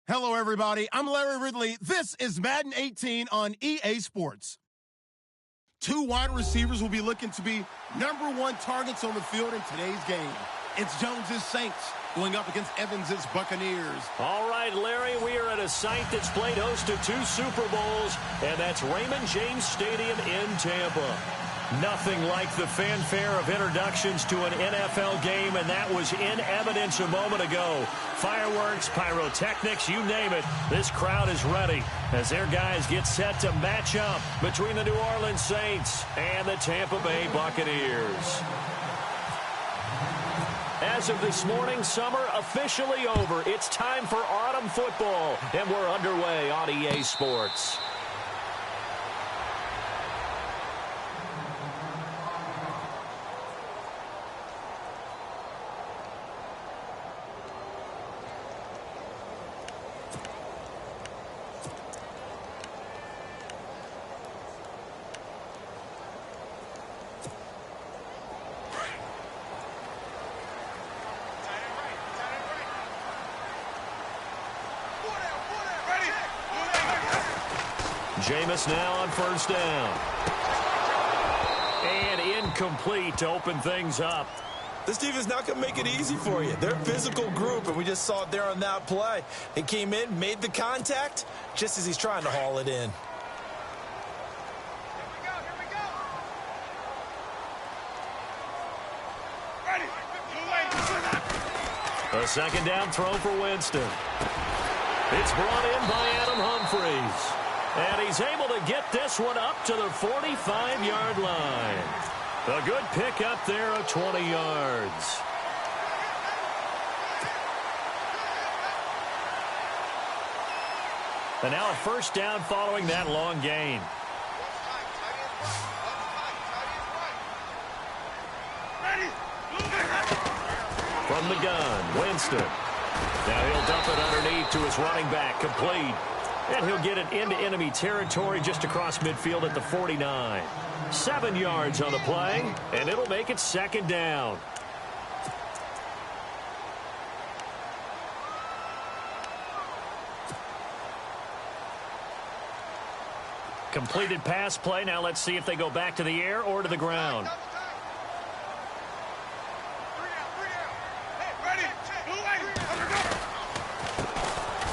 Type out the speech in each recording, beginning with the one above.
Hello, everybody. I'm Larry Ridley. This is Madden 18 on EA Sports. Two wide receivers will be looking to be #1 targets on the field in today's game. It's Jones's Saints going up against Evans's Buccaneers. All right, Larry, we are at a site that's played host to 2 Super Bowls, and that's Raymond James Stadium in Tampa. Nothing like the fanfare of introductions to an NFL game, and that was in evidence a moment ago. Fireworks, pyrotechnics, you name it. This crowd is ready as their guys get set to match up between the New Orleans Saints and the Tampa Bay Buccaneers. As of this morning, summer officially over. It's time for autumn football, and we're underway on EA Sports. Jameis now on first down. And incomplete to open things up. This team is not going to make it easy for you. They're a physical group, and we just saw it there on that play. He came in, made the contact, just as he's trying to haul it in. A second down throw for Winston. It's brought in by Adam Humphries. And he's able to get this one up to the 45-yard line. A good pickup there of 20 yards. And now a first down following that long gain. From the gun, Winston. Now he'll dump it underneath to his running back, complete. And he'll get it into enemy territory just across midfield at the 49. 7 yards on the play, and it'll make it second down. Completed pass play. Now let's see if they go back to the air or to the ground.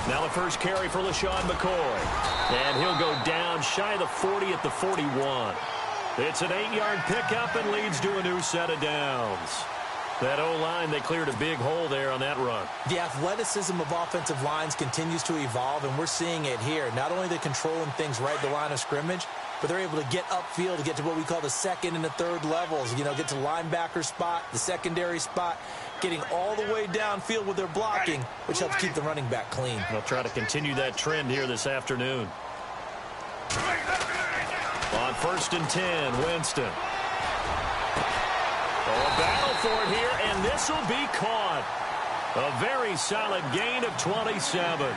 Now the first carry for LaShawn McCoy. And he'll go down shy of the 40 at the 41. It's an 8-yard pickup and leads to a new set of downs. That O-line, they cleared a big hole there on that run. The athleticism of offensive lines continues to evolve, and we're seeing it here. Not only are they controlling things right at the line of scrimmage, but they're able to get upfield to get to what we call the second and the third levels. You know, get to linebacker spot, the secondary spot, getting all the way downfield with their blocking, which helps keep the running back clean. They'll try to continue that trend here this afternoon. On 1st and 10, Winston. Oh, a battle for it here, and this will be caught. A very solid gain of 27.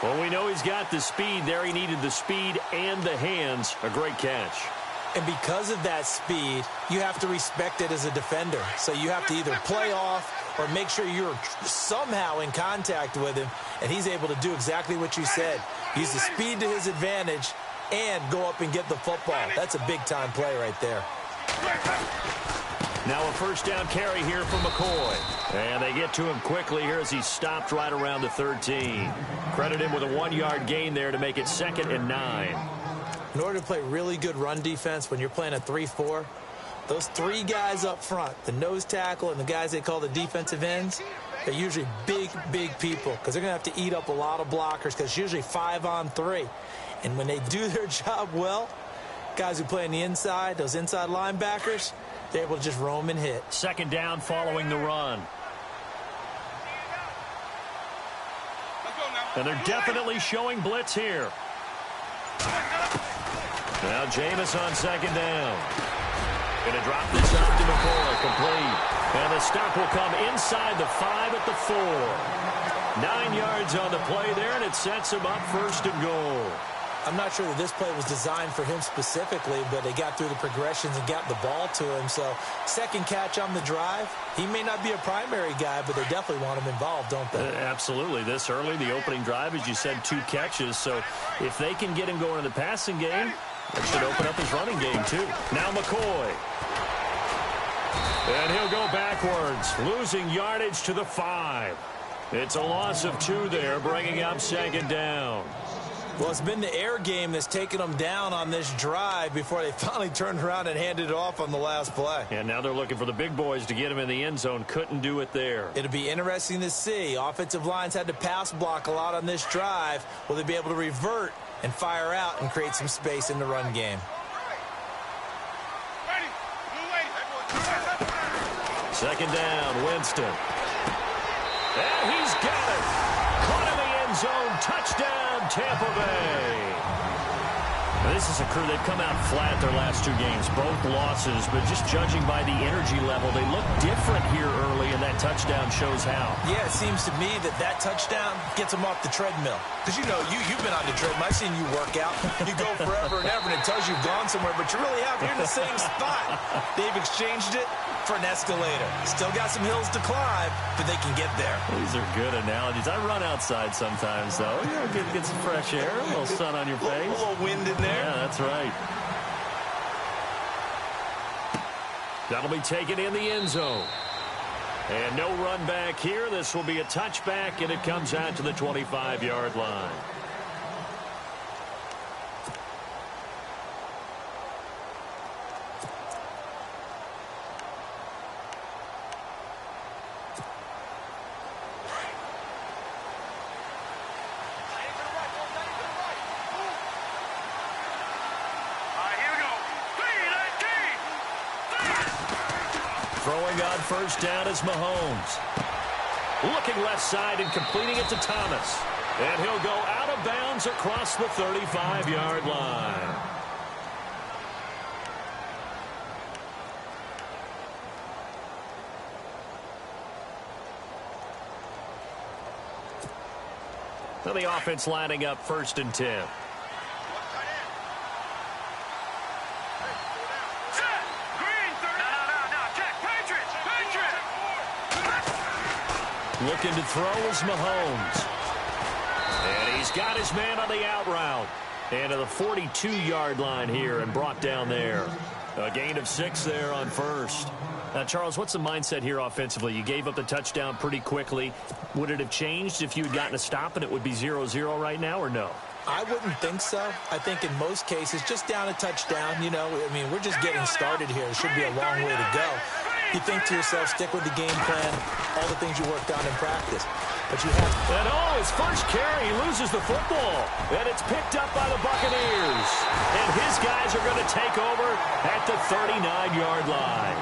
Well, we know he's got the speed there. He needed the speed and the hands. A great catch. And because of that speed, you have to respect it as a defender. So you have to either play off or make sure you're somehow in contact with him, and he's able to do exactly what you said. Use the speed to his advantage and go up and get the football. That's a big-time play right there. Now a first down carry here for McCoy. And they get to him quickly here as he stopped right around the 13. Credit him with a 1-yard gain there to make it 2nd and 9. In order to play really good run defense when you're playing a 3-4, those 3 guys up front, the nose tackle and the guys they call the defensive ends, they're usually big, big people because they're going to have to eat up a lot of blockers because it's usually 5-on-3. And when they do their job well, guys who play on the inside, those inside linebackers, they're able to just roam and hit. Second down following the run. And they're definitely showing blitz here. Now Jameis on second down. Going to drop this off to McCoy, complete. And the stop will come inside the 5 at the 4. 9 yards on the play there, and it sets him up 1st and goal. I'm not sure that this play was designed for him specifically, but they got through the progressions and got the ball to him. So second catch on the drive, he may not be a primary guy, but they definitely want him involved, don't they? Absolutely. This early, the opening drive, as you said, 2 catches. So if they can get him going in the passing game, that should open up his running game too. Now McCoy. And he'll go backwards, losing yardage to the 5. It's a loss of 2 there, bringing up second down. Well, it's been the air game that's taken them down on this drive before they finally turned around and handed it off on the last play. And now they're looking for the big boys to get him in the end zone. Couldn't do it there. It'll be interesting to see. Offensive lines had to pass block a lot on this drive. Will they be able to revert and fire out and create some space in the run game? Second down, Winston. And he's got it. Caught in the end zone. Touchdown, Tampa Bay. Now, this is a crew, they've come out flat their last 2 games, both losses, but just judging by the energy level, they look different here early, and that touchdown shows how. Yeah, it seems to me that touchdown gets them off the treadmill. Because, you know, you've been on the treadmill. I've seen you work out. You go forever and ever, and it tells you you've gone somewhere, but you really have. You're in the same spot. They've exchanged it for an escalator. Still got some hills to climb, but they can get there. These are good analogies. I run outside sometimes, though. You know, get some fresh air, a little sun on your face. A little wind in there. Yeah, that's right. That'll be taken in the end zone. And no run back here. This will be a touchback, and it comes out to the 25-yard line. Throwing on first down is Mahomes. Looking left side and completing it to Thomas. And he'll go out of bounds across the 35-yard line. Now the offense lining up first and 10. Looking to throw is Mahomes. And he's got his man on the out route. And to the 42-yard line here and brought down there. A gain of 6 there on first. Now, Charles, what's the mindset here offensively? You gave up the touchdown pretty quickly. Would it have changed if you had gotten a stop and it would be 0-0 right now, or no? I wouldn't think so. I think in most cases, just down a touchdown, you know, I mean, we're just getting started here. It should be a long way to go. You think to yourself, stick with the game plan, all the things you worked on in practice. But you have... And his first carry, he loses the football. And it's picked up by the Buccaneers. And his guys are going to take over at the 39-yard line.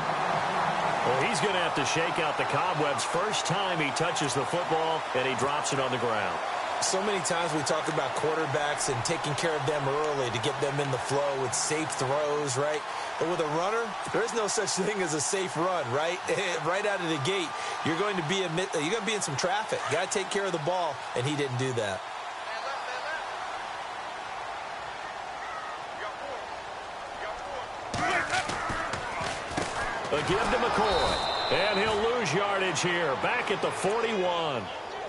Well, he's going to have to shake out the cobwebs first time he touches the football, and he drops it on the ground. So many times we talk about quarterbacks and taking care of them early to get them in the flow with safe throws, right? But with a runner, there is no such thing as a safe run, right? Right out of the gate, you're going to be in some traffic. You got to take care of the ball, and he didn't do that. A give to McCoy, and he'll lose yardage here, back at the 41.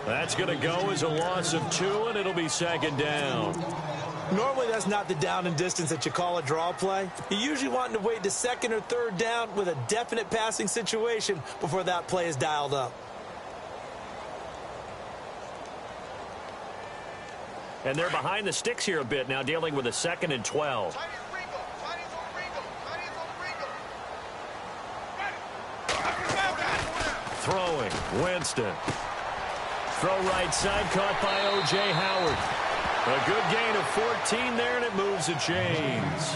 That's going to go as a loss of 2, and it'll be second down. Normally, that's not the down and distance that you call a draw play. You're usually wanting to wait to second or third down with a definite passing situation before that play is dialed up. And they're behind the sticks here a bit now, dealing with a 2nd and 12. Throwing, Winston. Throw right side, caught by O.J. Howard. A good gain of 14 there, and it moves the chains.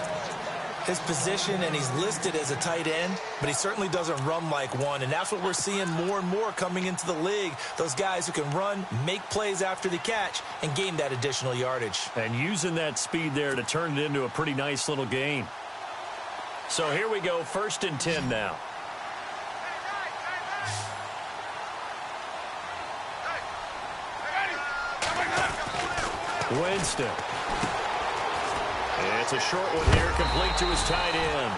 His position, and he's listed as a tight end, but he certainly doesn't run like one, and that's what we're seeing more and more coming into the league. Those guys who can run, make plays after the catch, and gain that additional yardage. And using that speed there to turn it into a pretty nice little gain. So here we go, 1st and 10 now. Winston. It's a short one here, complete to his tight end.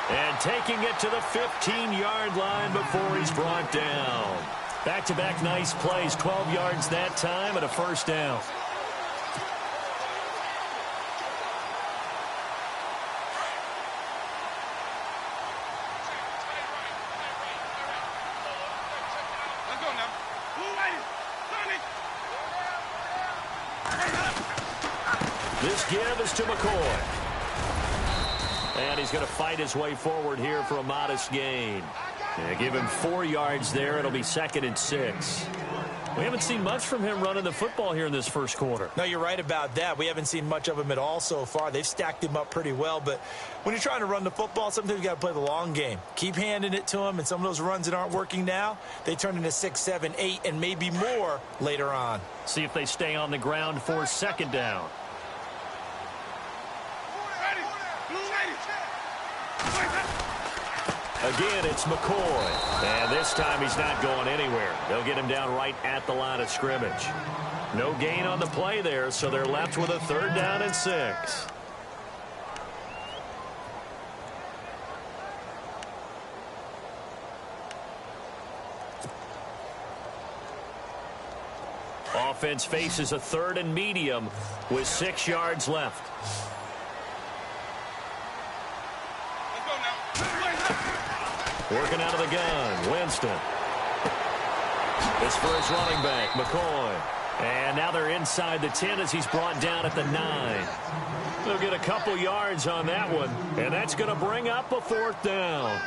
And taking it to the 15-yard line before he's brought down. Back-to-back nice plays, 12 yards that time and a first down. This give is to McCoy. And he's going to fight his way forward here for a modest gain. Yeah, give him 4 yards there. It'll be 2nd and 6. We haven't seen much from him running the football here in this first quarter. No, you're right about that. We haven't seen much of him at all so far. They've stacked him up pretty well. But when you're trying to run the football, sometimes you got to play the long game. Keep handing it to him, and some of those runs that aren't working now, they turn into 6, 7, 8, and maybe more later on. See if they stay on the ground for 2nd down. Again, it's McCoy. And this time he's not going anywhere. They'll get him down right at the line of scrimmage. No gain on the play there, so they're left with a 3rd down and 6. Offense faces a 3rd and medium with 6 yards left. Working out of the gun, Winston. This for his running back, McCoy. And now they're inside the 10 as he's brought down at the 9. They'll get a couple yards on that one, and that's going to bring up a 4th down.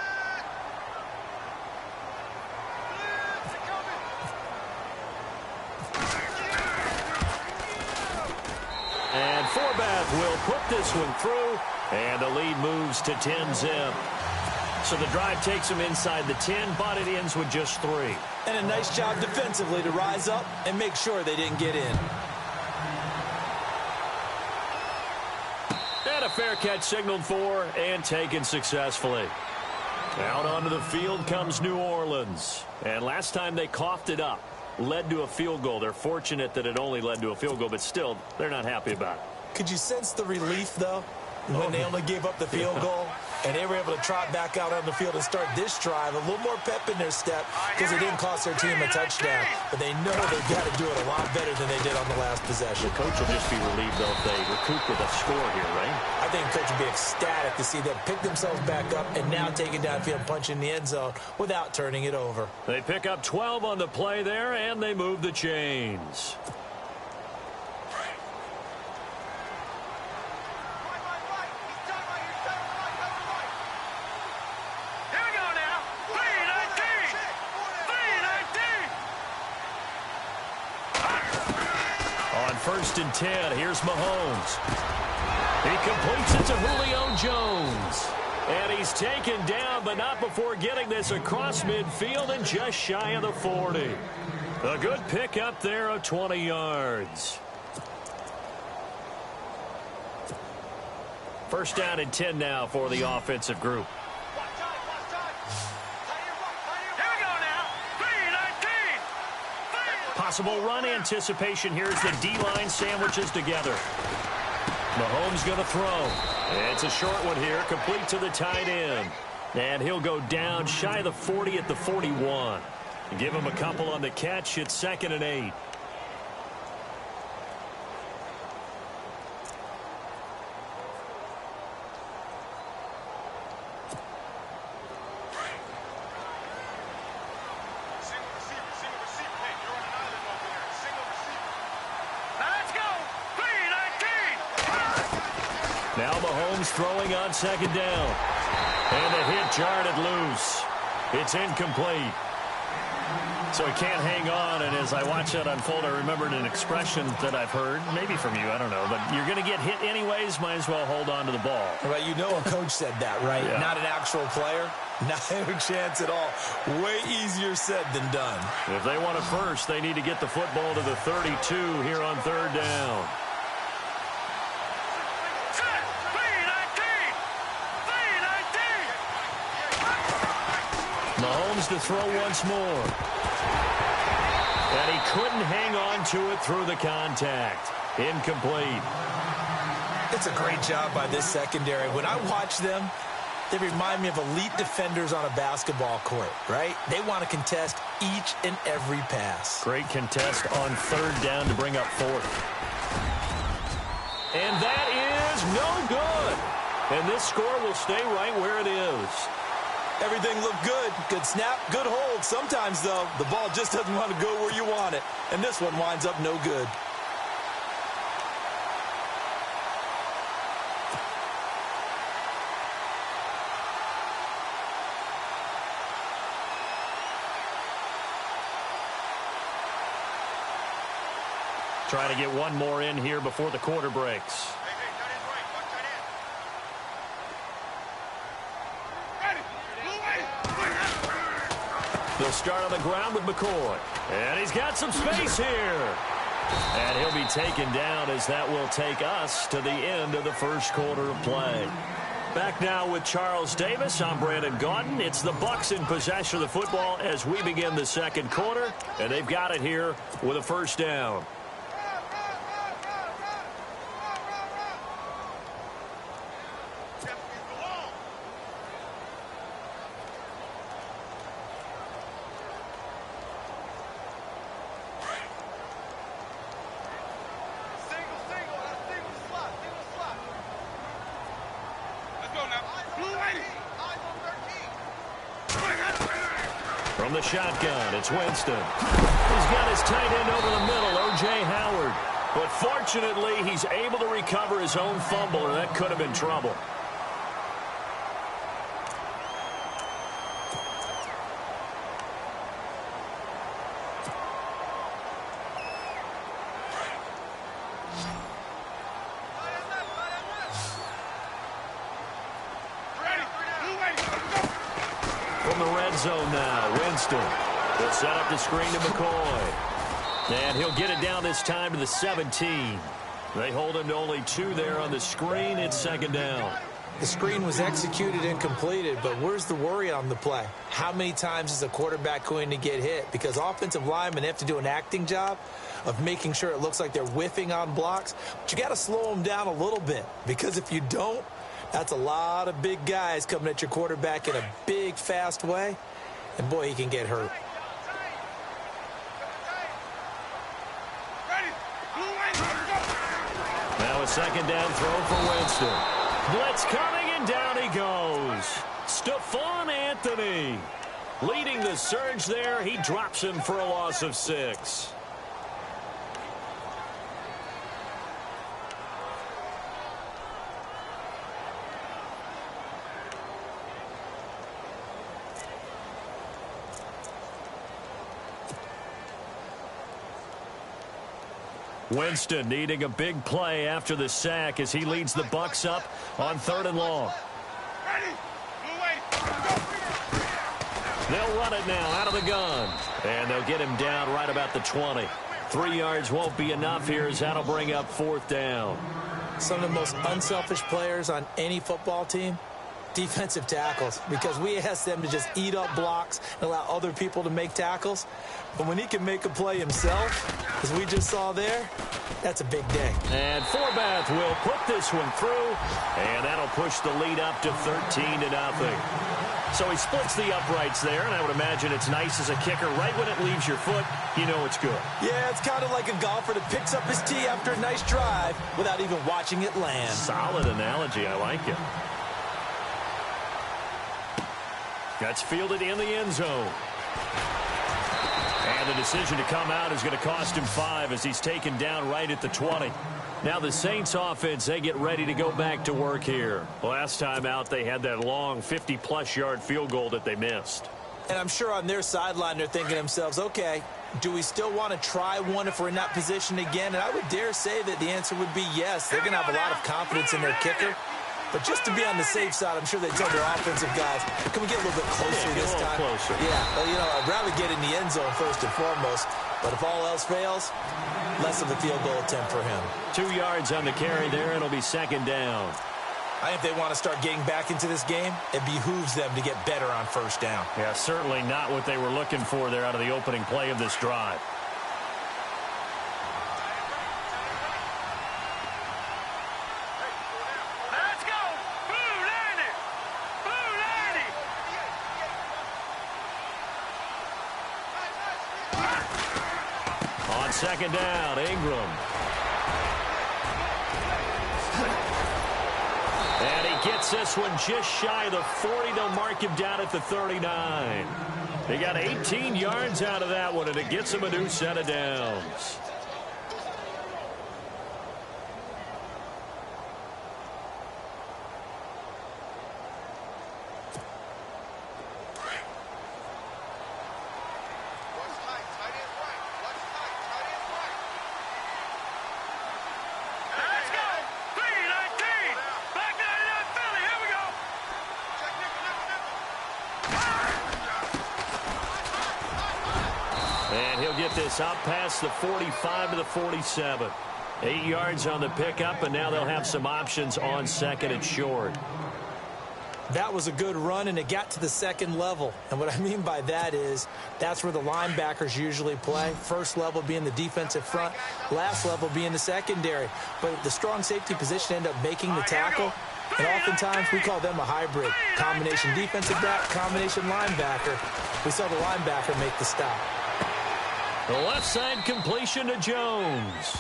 And Forbath will put this one through, and the lead moves to 10-zip. So the drive takes them inside the 10, but it ends with just 3. And a nice job defensively to rise up and make sure they didn't get in. And a fair catch signaled for and taken successfully. Out onto the field comes New Orleans. And last time they coughed it up, led to a field goal. They're fortunate that it only led to a field goal, but still, they're not happy about it. Could you sense the relief, though, when they only gave up the field goal? And they were able to trot back out on the field and start this drive. A little more pep in their step because it didn't cost their team a touchdown. But they know they've got to do it a lot better than they did on the last possession. The coach will just be relieved, though, if they recoup with a score here, right? I think the coach will be ecstatic to see them pick themselves back up and now take it downfield and punch in the end zone without turning it over. They pick up 12 on the play there, and they move the chains. First and 10. Here's Mahomes. He completes it to Julio Jones. And he's taken down, but not before getting this across midfield and just shy of the 40. A good pickup there of 20 yards. First down and 10 now for the offensive group. Possible run anticipation here as the D-line sandwiches together. Mahomes going to throw. It's a short one here, complete to the tight end. And he'll go down shy of the 40 at the 41. Give him a couple on the catch. It's 2nd and 8. Now Mahomes throwing on 2nd down. And the hit jarred it loose. It's incomplete. So he can't hang on, and as I watch that unfold, I remembered an expression that I've heard, maybe from you, I don't know, but you're going to get hit anyways, might as well hold on to the ball. Right, you know a coach said that, right? Yeah. Not an actual player. Not a chance at all. Way easier said than done. If they want a first, they need to get the football to the 32 here on 3rd down. Mahomes to throw once more. And he couldn't hang on to it through the contact. Incomplete. It's a great job by this secondary. When I watch them, they remind me of elite defenders on a basketball court, right? They want to contest each and every pass. Great contest on third down to bring up fourth. And that is no good. And this score will stay right where it is. Everything looked good. Good snap, good hold. Sometimes, though, the ball just doesn't want to go where you want it. And this one winds up no good. Trying to get one more in here before the quarter breaks. They'll start on the ground with McCoy. And he's got some space here. And he'll be taken down as that will take us to the end of the first quarter of play. Back now with Charles Davis. I'm Brandon Gaudin. It's the Bucs in possession of the football as we begin the second quarter. And they've got it here with a first down. From the shotgun, it's Winston. He's got his tight end over the middle, O.J. Howard. But fortunately, he's able to recover his own fumble, or that could have been trouble. From the red zone now, Winston will set up the screen to McCoy. And he'll get it down this time to the 17. They hold him to only 2 there on the screen. It's second down. The screen was executed and completed, but where's the worry on the play? How many times is the quarterback going to get hit? Because offensive linemen have to do an acting job of making sure it looks like they're whiffing on blocks. But you got to slow them down a little bit, because if you don't, that's a lot of big guys coming at your quarterback in a big, fast way. And, boy, he can get hurt. Now a second down throw for Winston. Blitz coming, and down he goes. Stephon Anthony leading the surge there. He drops him for a loss of 6. Winston needing a big play after the sack as he leads the Bucs up on 3rd and long. They'll run it now out of the gun. And they'll get him down right about the 20. 3 yards won't be enough here as that'll bring up 4th down. Some of the most unselfish players on any football team, defensive tackles, because we ask them to just eat up blocks and allow other people to make tackles. But when he can make a play himself, as we just saw there, that's a big day. And Forbath will put this one through, and that'll push the lead up to 13-0. So he splits the uprights there, and I would imagine it's nice as a kicker. Right when it leaves your foot, you know it's good. Yeah, it's kind of like a golfer that picks up his tee after a nice drive without even watching it land. Solid analogy. I like it. That's fielded in the end zone. And the decision to come out is going to cost him 5 as he's taken down right at the 20. Now the Saints offense, they get ready to go back to work here. Last time out, they had that long 50-plus yard field goal that they missed. And I'm sure on their sideline they're thinking to themselves, okay, do we still want to try one if we're in that position again? And I would dare say that the answer would be yes. They're going to have a lot of confidence in their kicker. But just to be on the safe side, I'm sure they tell their offensive guys, can we get a little bit closer this time? Closer. Yeah, well, you know, I'd rather get in the end zone first and foremost. But if all else fails, less of a field goal attempt for him. 2 yards on the carry there, and it'll be second down. I think they want to start getting back into this game. It behooves them to get better on first down. Yeah, certainly not what they were looking for there out of the opening play of this drive. On second down, Ingram. And he gets this one just shy of the 40. They'll mark him down at the 39. They got 18 yards out of that one, and it gets him a new set of downs. This up past the 45 to the 47. 8 yards on the pickup, and now they'll have some options on second and short. That was a good run, and it got to the second level. And what I mean by that is that's where the linebackers usually play. First level being the defensive front, last level being the secondary. But the strong safety position ended up making the tackle, and oftentimes we call them a hybrid. Combination defensive back, combination linebacker. We saw the linebacker make the stop. The left side completion to Jones.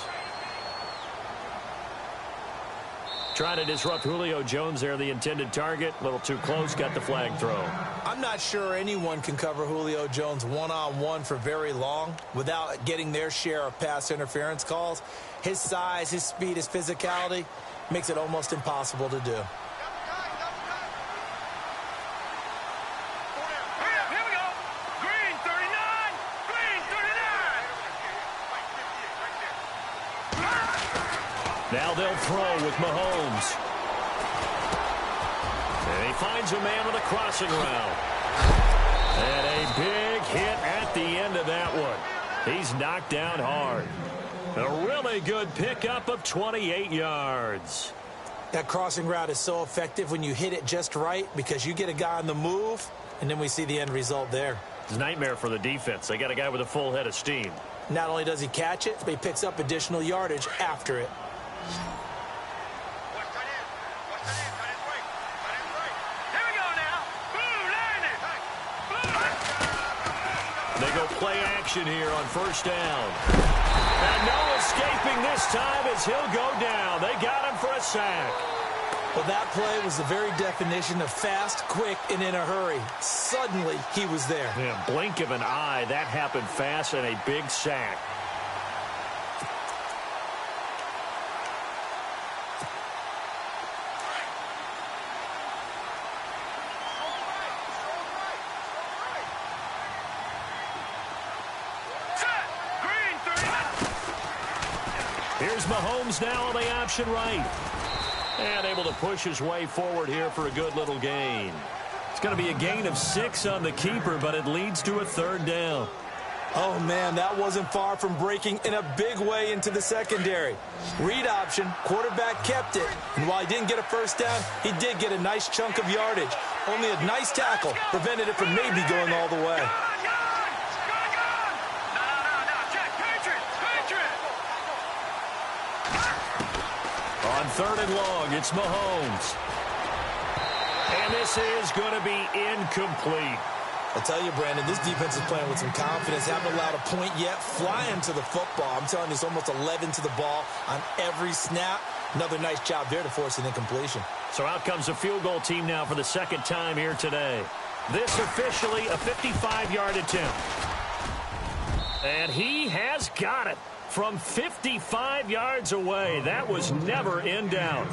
Trying to disrupt Julio Jones there, the intended target. A little too close, got the flag throw. I'm not sure anyone can cover Julio Jones one-on-one for very long without getting their share of pass interference calls. His size, his speed, his physicality makes it almost impossible to do. Now they'll throw with Mahomes. And he finds a man with a crossing route. And a big hit at the end of that one. He's knocked down hard. A really good pickup of 28 yards. That crossing route is so effective when you hit it just right because you get a guy on the move, and then we see the end result there. It's a nightmare for the defense. They got a guy with a full head of steam. Not only does he catch it, but he picks up additional yardage after it. They go play action here on first down. And no escaping this time as he'll go down. They got him for a sack. Well, that play was the very definition of fast, quick, and in a hurry. Suddenly, he was there. Yeah, blink of an eye. That happened fast and a big sack. Here's Mahomes now on the option right. And able to push his way forward here for a good little gain. It's going to be a gain of 6 on the keeper, but it leads to a third down. Oh, man, that wasn't far from breaking in a big way into the secondary. Read option, quarterback kept it. And while he didn't get a first down, he did get a nice chunk of yardage. Only a nice tackle prevented it from maybe going all the way. On third and long, it's Mahomes. And this is going to be incomplete. I'll tell you, Brandon, this defense is playing with some confidence. Haven't allowed a point yet. Flying to the football. I'm telling you, it's almost 11 to the ball on every snap. Another nice job there to force an incompletion. So out comes the field goal team now for the second time here today. This officially a 55-yard attempt. And he has got it. From 55 yards away. That was never in doubt.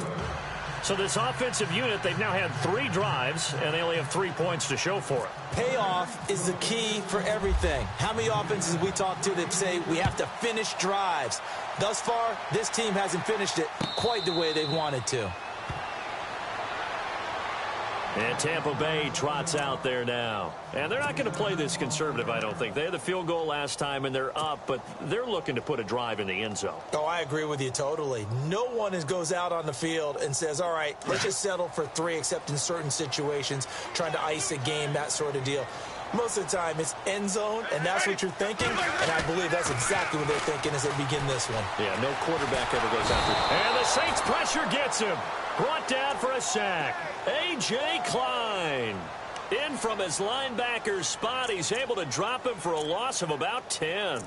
So this offensive unit, they've now had 3 drives, and they only have 3 points to show for it. Payoff is the key for everything. How many offenses we talk to that say we have to finish drives? Thus far, this team hasn't finished it quite the way they wanted to. And Tampa Bay trots out there now. And they're not going to play this conservative, I don't think. They had the field goal last time, and they're up, but they're looking to put a drive in the end zone. Oh, I agree with you totally. No one goes out on the field and says, all right, let's just settle for 3, except in certain situations, trying to ice a game, that sort of deal. Most of the time, it's end zone, and that's what you're thinking, and I believe that's exactly what they're thinking as they begin this one. Yeah, no quarterback ever goes after. And the Saints pressure gets him. Brought down for a sack. A.J. Klein. In from his linebacker spot. He's able to drop him for a loss of about 10.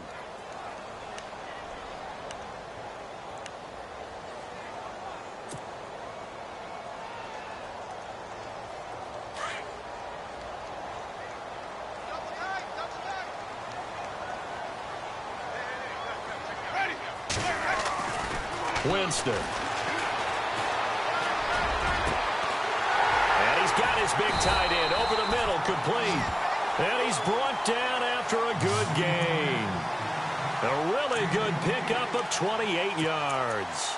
Winston. And he's got his big tight end over the middle, complete. And he's brought down after a good gain. A really good pickup of 28 yards.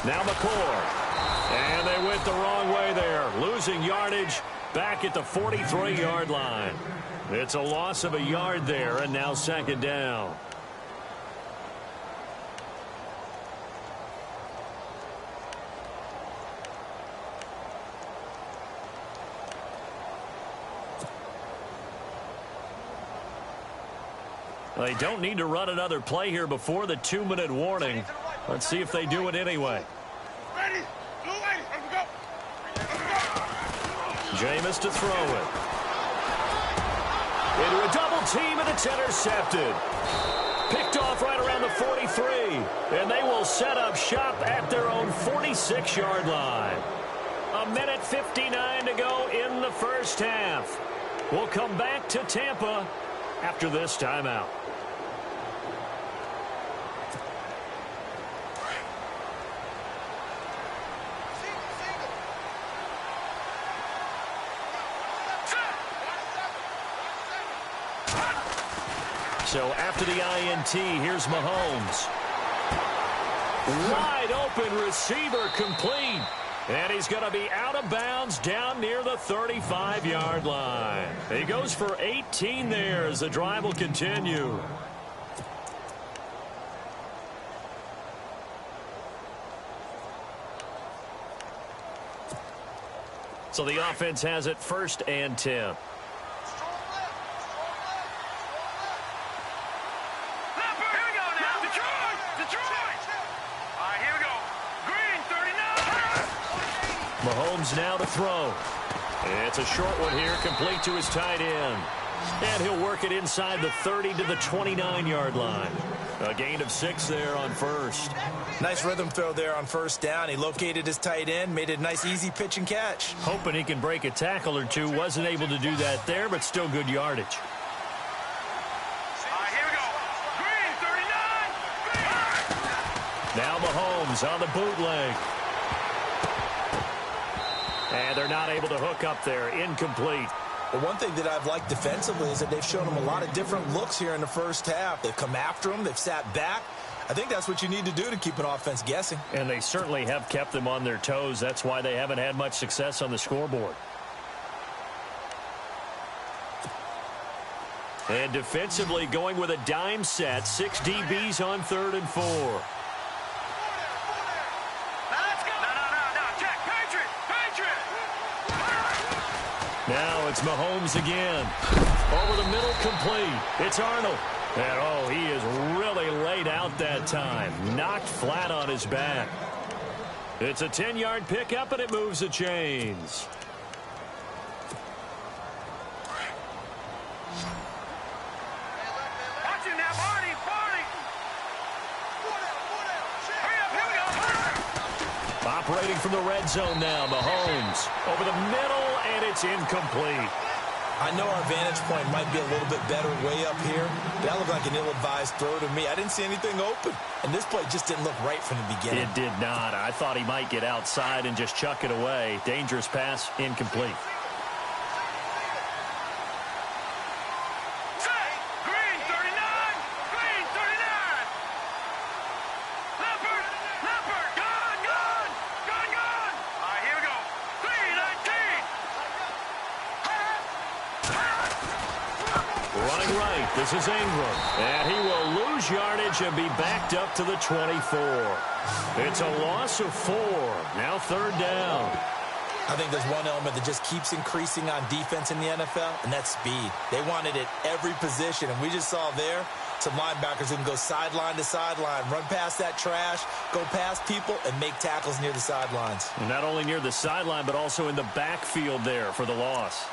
Now McCord. And they went the wrong way there. Losing yardage back at the 43-yard line. It's a loss of a yard there, and now second down. They don't need to run another play here before the 2-minute warning. Let's see if they do it anyway. Jameis to throw it. Into a double team, and it's intercepted. Picked off right around the 43. And they will set up shop at their own 46-yard line. 1:59 to go in the first half. We'll come back to Tampa after this timeout. So after the INT, here's Mahomes. Wide open receiver, complete. And he's going to be out of bounds down near the 35-yard line. He goes for 18 there as the drive will continue. So the offense has it 1st and 10. Mahomes now to throw. It's a short one here, complete to his tight end. And he'll work it inside the 30 to the 29-yard line. A gain of 6 there on first. Nice rhythm throw there on first down. He located his tight end, made it a nice easy pitch and catch. Hoping he can break a tackle or two. Wasn't able to do that there, but still good yardage. Here we go. Green, 39. Now Mahomes on the bootleg. And they're not able to hook up there. Incomplete. But one thing that I've liked defensively is that they've shown him a lot of different looks here in the first half. They've come after him. They've sat back. I think that's what you need to do to keep an offense guessing. And they certainly have kept them on their toes. That's why they haven't had much success on the scoreboard. And defensively going with a dime set. 6 DBs on 3rd and 4. Now it's Mahomes again. Over the middle, complete. It's Arnold. And, oh, he is really laid out that time. Knocked flat on his back. It's a 10-yard pickup, and it moves the chains. Watch him now, Barney. Hurry up, here we go. Operating from the red zone now, Mahomes. Over the middle, and it's incomplete. I know our vantage point might be a little bit better way up here, but that looked like an ill-advised throw to me. I didn't see anything open, and this play just didn't look right from the beginning. It did not. I thought he might get outside and just chuck it away. Dangerous pass, incomplete. Green, 39. Green, 39. Leopard. Gone. All right, here we go. 319. Running right, this is Ingram. And he will lose yardage and be backed up to the 24. It's a loss of 4. Now 3rd down. I think there's one element that just keeps increasing on defense in the NFL, and that's speed. They want it at every position, and we just saw there some linebackers who can go sideline to sideline, run past that trash, go past people, and make tackles near the sidelines. And not only near the sideline, but also in the backfield there for the loss.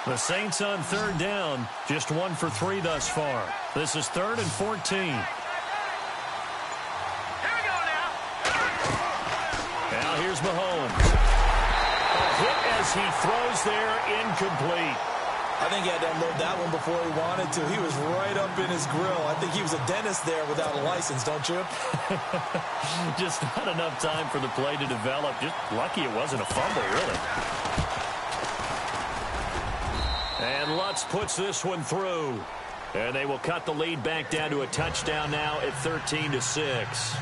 The Saints on third down, just 1 for 3 thus far. This is 3rd and 14. Here we go now. Now here's Mahomes. A hit as he throws there, incomplete. I think he had to unload that one before he wanted to. He was right up in his grill. I think he was a dentist there without a license, don't you? Just not enough time for the play to develop. Just lucky it wasn't a fumble, really. And Lutz puts this one through. And they will cut the lead back down to a touchdown now at 13-6.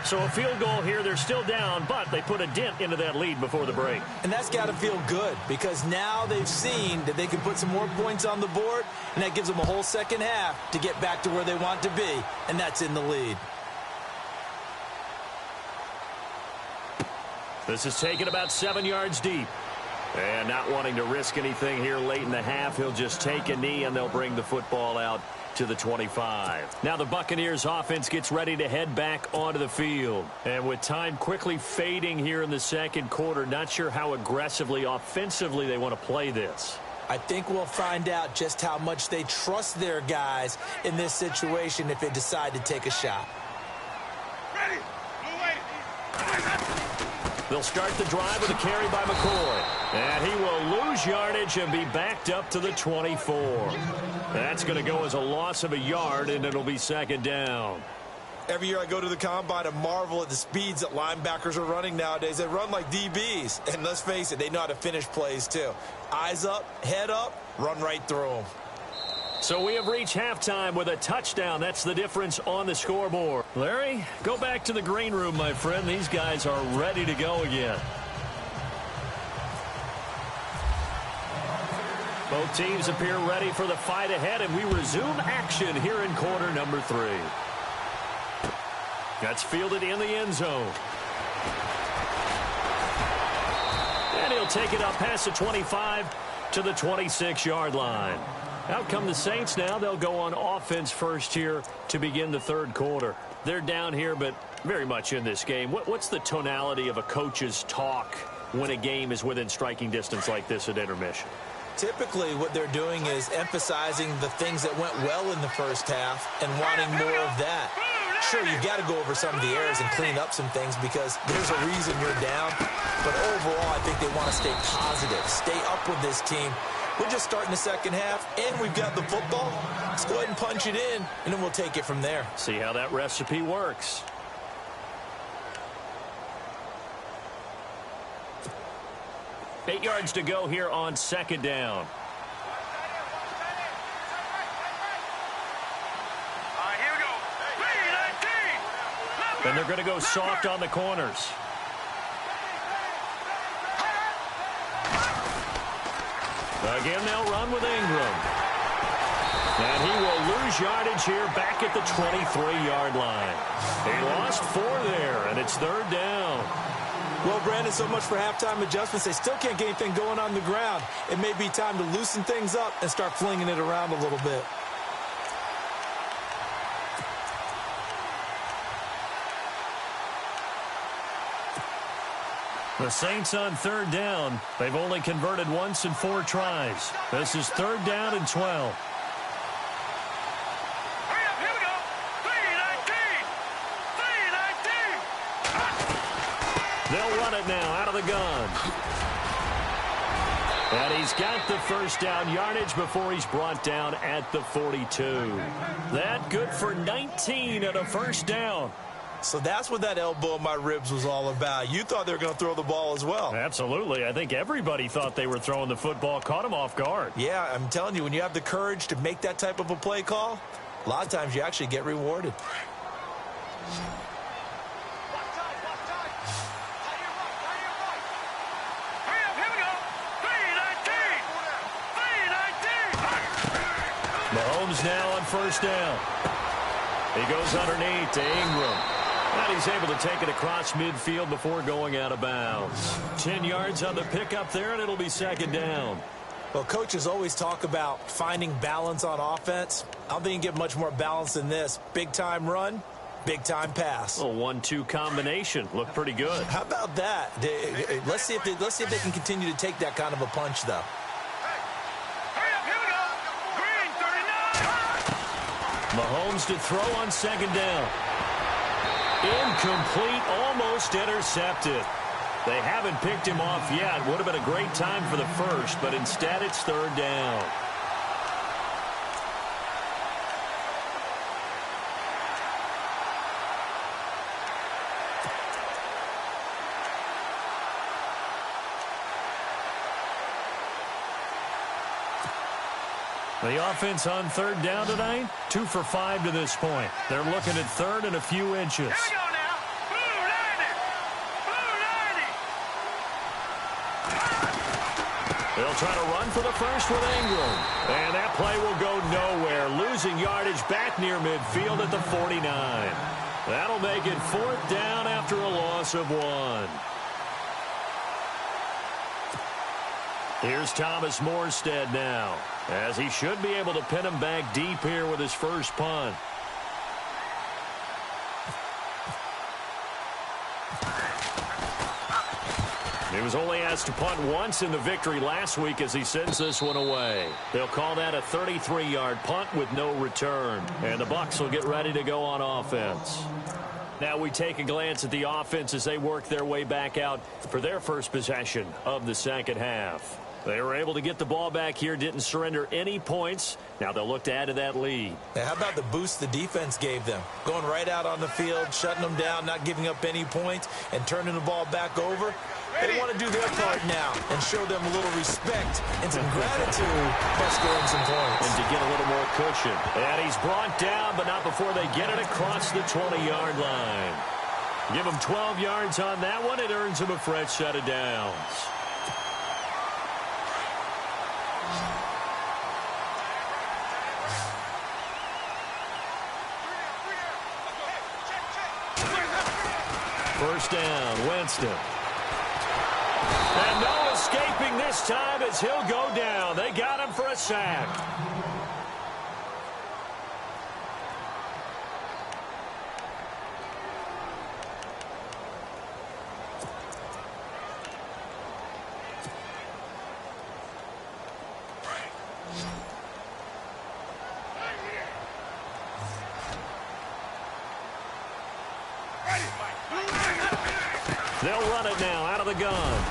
So a field goal here, they're still down, but they put a dent into that lead before the break. And that's got to feel good because now they've seen that they can put some more points on the board, and that gives them a whole second half to get back to where they want to be, and that's in the lead. This is taken about 7 yards deep. And not wanting to risk anything here late in the half, he'll just take a knee, and they'll bring the football out to the 25. Now the Buccaneers offense gets ready to head back onto the field. And with time quickly fading here in the second quarter, not sure how aggressively, offensively they want to play this. I think we'll find out just how much they trust their guys in this situation if they decide to take a shot. Ready. They'll start the drive with a carry by McCoy. And he will lose yardage and be backed up to the 24. That's going to go as a loss of a yard, and it'll be second down. Every year I go to the combine and marvel at the speeds that linebackers are running nowadays. They run like DBs. And let's face it, they know how to finish plays too. Eyes up, head up, run right through them. So we have reached halftime with a touchdown. That's the difference on the scoreboard. Larry, go back to the green room, my friend. These guys are ready to go again. Both teams appear ready for the fight ahead, and we resume action here in quarter number 3. That's fielded in the end zone. And he'll take it up past the 25 to the 26-yard line. Out come the Saints now. They'll go on offense first here to begin the third quarter. They're down here, but very much in this game. What's the tonality of a coach's talk when a game is within striking distance like this at intermission? Typically, what they're doing is emphasizing the things that went well in the first half and wanting more of that. Sure, you've got to go over some of the errors and clean up some things because there's a reason you're down. But overall, I think they want to stay positive, stay up with this team. We're just starting the second half, and we've got the football. Let's go ahead and punch it in, and then we'll take it from there. See how that recipe works. Eight yards to go here on second down. Here we go. 3-19. And they're going to go soft on the corners. Again, they'll run with Ingram. And he will lose yardage here back at the 23-yard line. He lost 4 there, and it's third down. Well, Brandon, so much for halftime adjustments. They still can't get anything going on the ground. It may be time to loosen things up and start flinging it around a little bit. The Saints on third down. They've only converted once in 4 tries. This is third down and 12. Hurry up, here we go. 3-19. They'll run it now out of the gun. And he's got the first down yardage before he's brought down at the 42. That good for 19 and a first down. So that's what that elbow in my ribs was all about. You thought they were going to throw the ball as well. Absolutely. I think everybody thought they were throwing the football, caught him off guard. Yeah, I'm telling you, when you have the courage to make that type of a play call, a lot of times you actually get rewarded. Hurry up, here we go. 3-19. 3-19. Mahomes now on first down. He goes underneath to Ingram. And he's able to take it across midfield before going out of bounds. 10 yards on the pickup there, and it'll be second down. Well, coaches always talk about finding balance on offense. I don't think you can get much more balance than this. Big-time run, big-time pass. A 1-2 combination. Looked pretty good. How about that? Let's see if they can continue to take that kind of a punch, though. Mahomes to throw on second down. Incomplete, almost intercepted. They haven't picked him off yet. Would have been a great time for the first, but instead it's third down. The offense on third down tonight, 2 for 5 to this point. They're looking at third and a few inches. Here we go now. Blue 90. Blue 90. They'll try to run for the first with Ingram. And that play will go nowhere. Losing yardage back near midfield at the 49. That'll make it fourth down after a loss of 1. Here's Thomas Morstead now, as he should be able to pin him back deep here with his first punt. He was only asked to punt once in the victory last week as he sends this one away. They'll call that a 33-yard punt with no return. And the Bucs will get ready to go on offense. Now we take a glance at the offense as they work their way back out for their first possession of the second half. They were able to get the ball back here, didn't surrender any points. Now they'll look to add to that lead. Now, how about the boost the defense gave them? Going right out on the field, shutting them down, not giving up any points, and turning the ball back over. They want to do their part now and show them a little respect and some gratitude by scoring some points. And to get a little more cushion. And he's brought down, but not before they get it across the 20-yard line. Give him 12 yards on that one. It earns him a fresh set of downs. First down, Winston. And no escaping this time as he'll go down. They got him for a sack. They'll run it now out of the gun.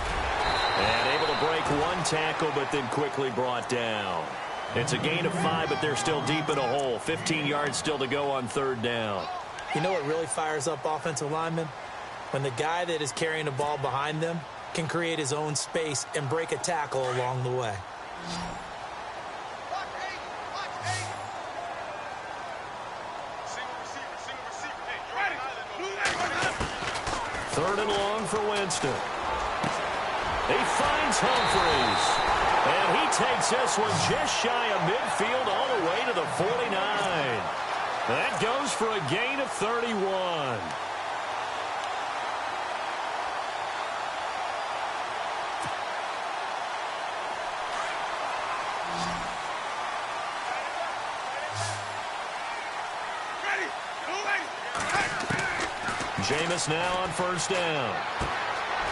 And able to break one tackle, but then quickly brought down. It's a gain of 5, but they're still deep in a hole. 15 yards still to go on third down. You know what really fires up offensive linemen? When the guy that is carrying the ball behind them can create his own space and break a tackle along the way. Third and long for Winston. He finds Humphries. And he takes this one just shy of midfield all the way to the 49. That goes for a gain of 31. Jameis now on first down.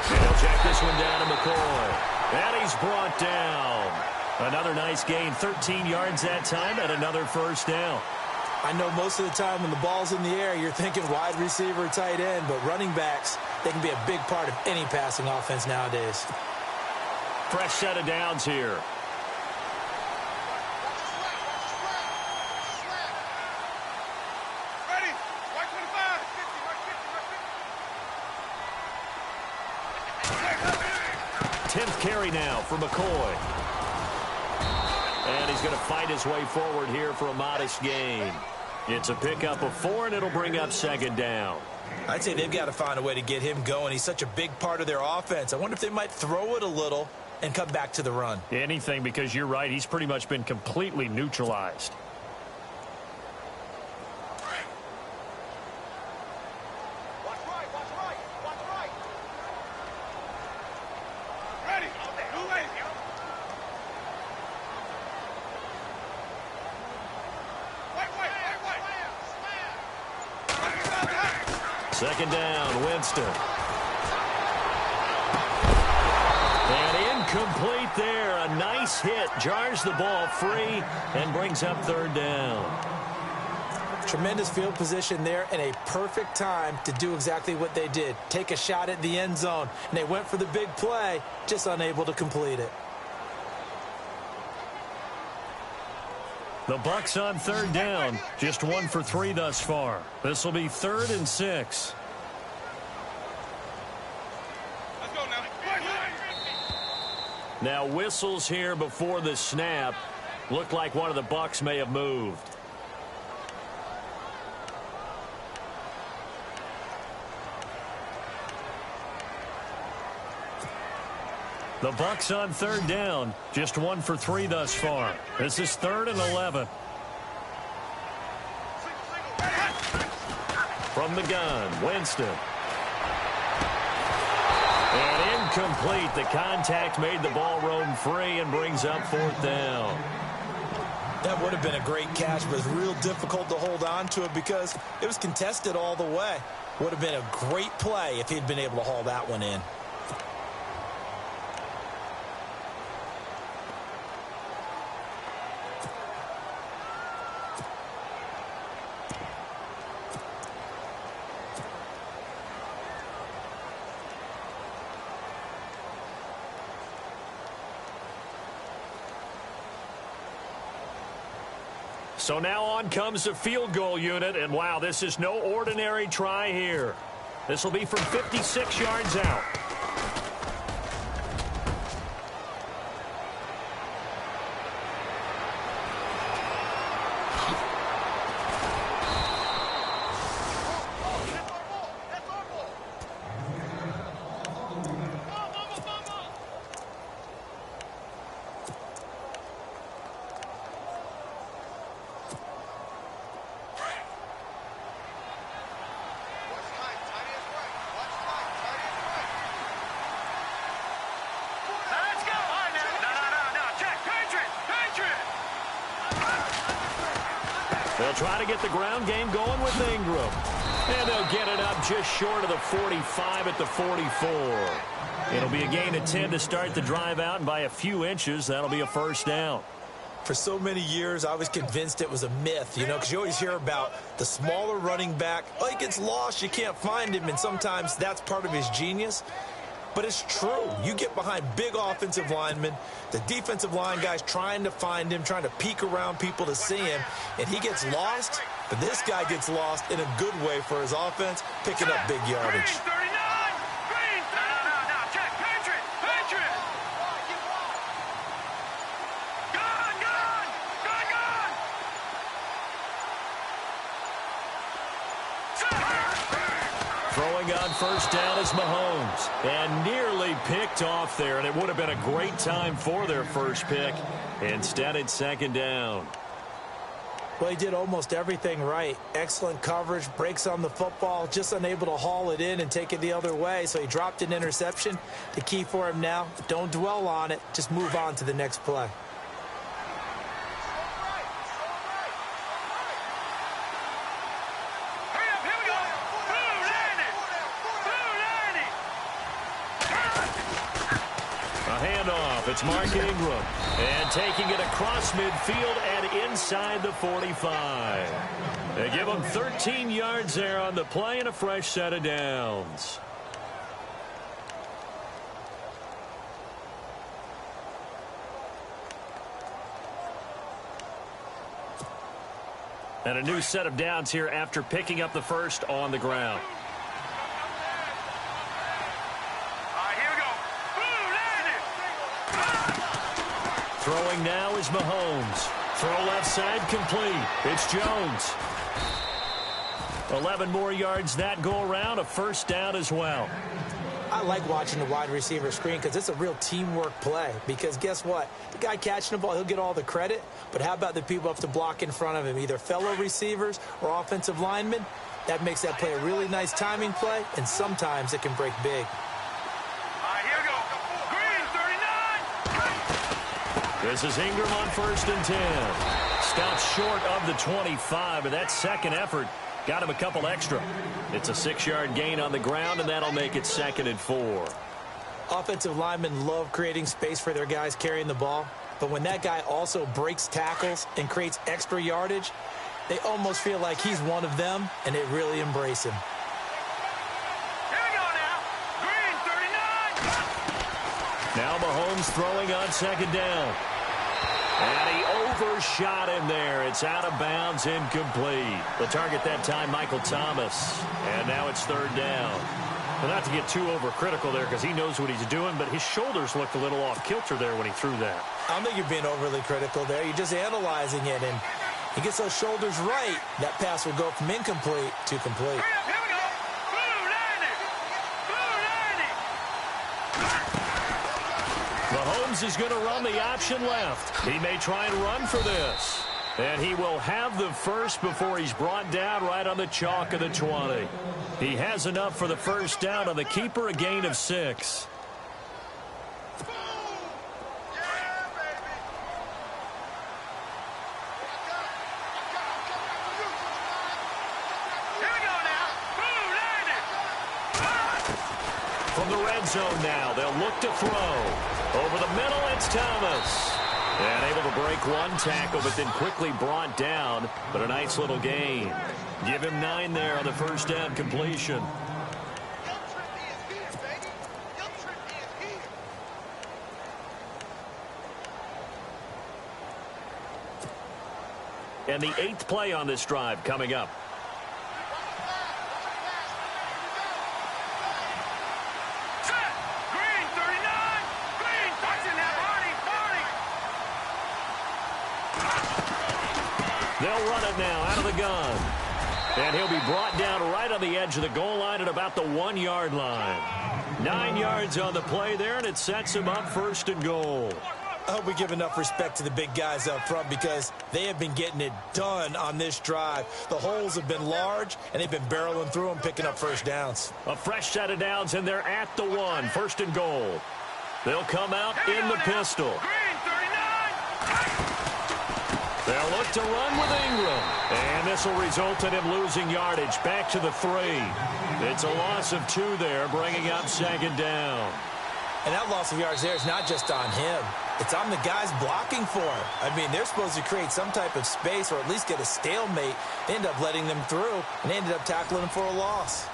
And he'll check this one down to McCoy. And he's brought down. Another nice gain, 13 yards that time, and another first down. I know most of the time when the ball's in the air, you're thinking wide receiver, tight end, but running backs, they can be a big part of any passing offense nowadays. Fresh set of downs here. Ready? White 25. 10th carry now for McCoy. And he's going to fight his way forward here for a modest gain. It's a pickup of 4, and it'll bring up second down. I'd say they've got to find a way to get him going. He's such a big part of their offense. I wonder if they might throw it a little and come back to the run. Anything, because you're right. He's pretty much been completely neutralized. Watch right, watch right, watch right. Ready? New way. Second down, Winston. And incomplete there. A nice hit. Jars the ball free and brings up third down. Tremendous field position there and a perfect time to do exactly what they did. Take a shot at the end zone. And they went for the big play, just unable to complete it. The Bucs on third down. Just 1 for 3 thus far. This will be 3rd and 6. Let's go now. Now whistles here before the snap. Looked like one of the Bucs may have moved. The Bucs on third down. Just 1 for 3 thus far. This is 3rd and 11. From the gun, Winston. And incomplete. The contact made the ball roam free and brings up 4th down. That would have been a great catch, but it's real difficult to hold on to it because it was contested all the way. Would have been a great play if he'd been able to haul that one in. So now on comes the field goal unit, and wow, this is no ordinary try here. This will be from 56 yards out. They'll try to get the ground game going with Ingram. And they'll get it up just short of the 45 at the 44. It'll be a gain of 10 to start the drive out, and by a few inches, that'll be a 1st down. For so many years, I was convinced it was a myth, because you always hear about the smaller running back. Oh, he gets lost, you can't find him, and sometimes that's part of his genius. But it's true. You get behind big offensive linemen, the defensive line guys trying to find him, trying to peek around people to see him, and he gets lost. But this guy gets lost in a good way for his offense, picking up big yardage. Throwing on 1st down is Mahomes. And nearly picked off there, and it would have been a great time for their first pick. Instead, it's 2nd down. Well, he did almost everything right. Excellent coverage, breaks on the football, just unable to haul it in and take it the other way, so he dropped an interception. The key for him now, don't dwell on it, just move on to the next play. It's Mark Ingram, and taking it across midfield and inside the 45. They give him 13 yards there on the play and a fresh set of downs. And a new set of downs here after picking up the first on the ground. Throwing now is Mahomes. Throw left side complete. It's Jones. 11 more yards that go around. A 1st down as well. I like watching the wide receiver screen because it's a real teamwork play. Because guess what? The guy catching the ball, he'll get all the credit. But how about the people have to block in front of him? Either fellow receivers or offensive linemen. That makes that play a really nice timing play. And sometimes it can break big. This is Ingram on 1st and 10. Stopped short of the 25, but that second effort got him a couple extra. It's a 6-yard gain on the ground, and that'll make it 2nd and 4. Offensive linemen love creating space for their guys carrying the ball, but when that guy also breaks tackles and creates extra yardage, They almost feel like he's one of them, and they really embrace him. Here we go now. Green, 39. Now Mahomes throwing on second down. And he overshot him there. It's out of bounds, incomplete. The target that time, Michael Thomas. And now it's third down. Well, not to get too overcritical there because he knows what he's doing, but his shoulders looked a little off kilter there when he threw that. I don't think you're being overly critical there. You're just analyzing it, and he gets those shoulders right. That pass will go from incomplete to complete. Here we go. Blue 90. Mahomes is going to run the option left. He may try and run for this. And he will have the first before he's brought down right on the chalk of the 20. He has enough for the first down on the keeper, a gain of 6. From the red zone now, they'll look to throw. Over the middle, it's Thomas. And able to break one tackle, but then quickly brought down. But a nice little gain. Give him 9 there on the first down completion. And the 8th play on this drive coming up. They'll run it now out of the gun. And he'll be brought down right on the edge of the goal line at about the 1-yard line. 9 yards on the play there, and it sets him up first and goal. I hope we give enough respect to the big guys up front because they have been getting it done on this drive. The holes have been large, and they've been barreling through them, picking up first downs. A fresh set of downs, and they're at the 1, first and goal. They'll come out in the pistol. They'll look to run with Ingram. And this will result in him losing yardage back to the 3. It's a loss of 2 there, bringing up second down. And that loss of yards there is not just on him. It's on the guys blocking for him. I mean, they're supposed to create some type of space or at least get a stalemate. They end up letting them through, and they ended up tackling him for a loss.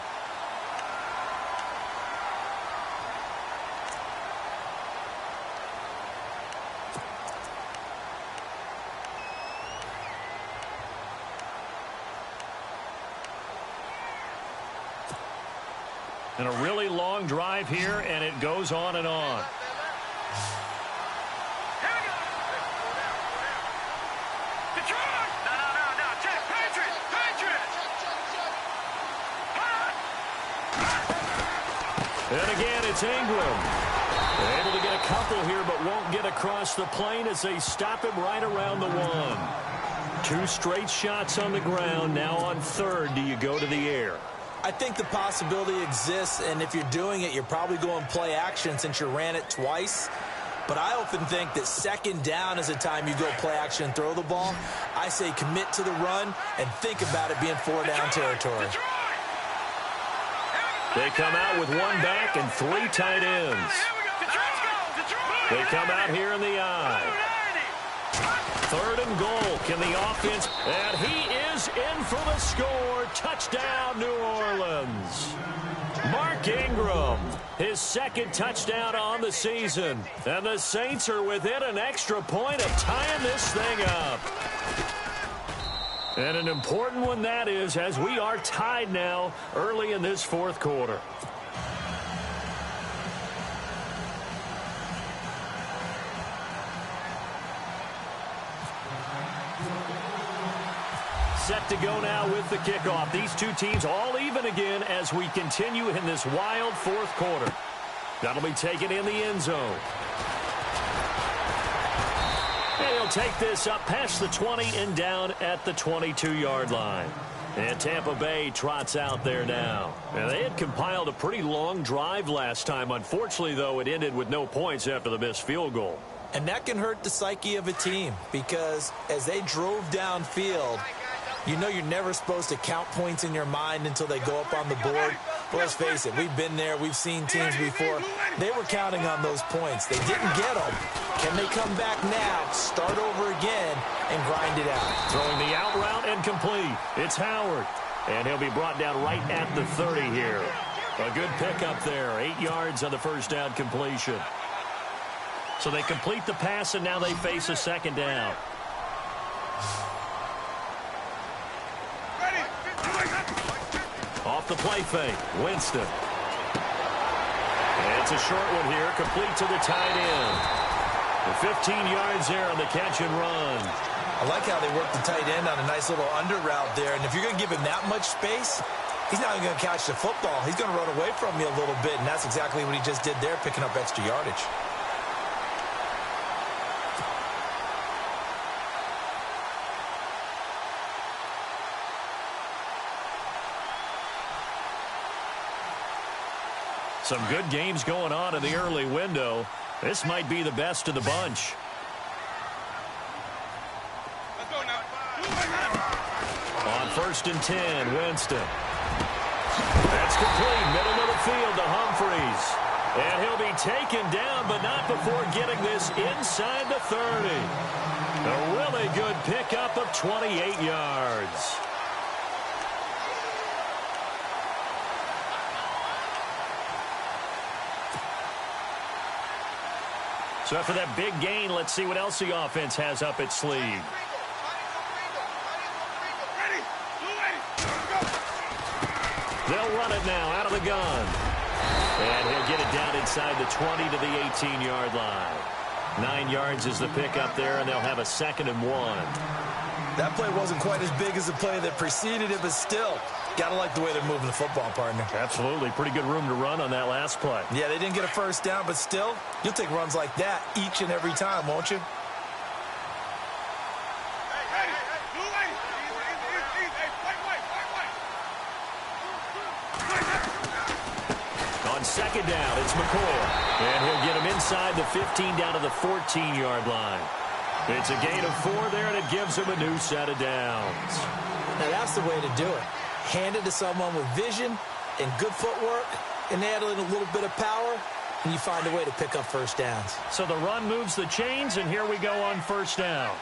And a really long drive here, and it goes on and on. And again, it's Ingram. They're able to get a couple here, but won't get across the plane as they stop him right around the 1. 2 straight shots on the ground. Now on 3rd, do you go to the air? I think the possibility exists, and if you're doing it, you're probably going play action since you ran it twice. But I often think that second down is a time you go play action and throw the ball. I say commit to the run and think about it being 4-down territory. They come out with 1 back and 3 tight ends. They come out here in the eye. 3rd and goal. Can the offense? And he is in for the score. Touchdown, New Orleans. Mark Ingram, his 2nd touchdown on the season. And the Saints are within an extra point of tying this thing up. And an important one that is, as we are tied now early in this 4th quarter. Set to go now with the kickoff. These 2 teams all even again as we continue in this wild 4th quarter. That'll be taken in the end zone. And he'll take this up past the 20 and down at the 22-yard line. And Tampa Bay trots out there now. And they had compiled a pretty long drive last time. Unfortunately, though, it ended with no points after the missed field goal. And that can hurt the psyche of a team because as they drove downfield, you know you're never supposed to count points in your mind until they go up on the board. But let's face it, we've been there. We've seen teams before. They were counting on those points. They didn't get them. Can they come back now, start over again, and grind it out? Throwing the out route and complete. It's Howard. And he'll be brought down right at the 30 here. A good pickup there. 8 yards on the first down completion. So they complete the pass, and now they face a second down. Off the play fake. Winston. And it's a short one here. Complete to the tight end. 15 yards there on the catch and run. I like how they work the tight end on a nice little under route there. And if you're going to give him that much space, he's not even going to catch the football. He's going to run away from you a little bit, and that's exactly what he just did there, picking up extra yardage. Some good games going on in the early window. This might be the best of the bunch. On 1st and 10, Winston. That's complete. Middle of the field to Humphreys. And he'll be taken down, but not before getting this inside the 30. A really good pickup of 28 yards. So after that big gain, let's see what else the offense has up its sleeve. They'll run it now out of the gun. And he'll get it down inside the 20 to the 18-yard line. 9 yards is the pickup there, and they'll have a 2nd and 1. That play wasn't quite as big as the play that preceded it, but still, got to like the way they're moving the football, partner. Absolutely. Pretty good room to run on that last play. Yeah, they didn't get a first down, but still, you'll take runs like that each and every time, won't you? On 2nd down, it's McCoy. And he'll get him inside the 15 down to the 14-yard line. It's a gain of 4 there, and it gives him a new set of downs. Now, that's the way to do it. Hand it to someone with vision and good footwork, and add in a little bit of power, and you find a way to pick up first downs. So the run moves the chains, and here we go on 1st down.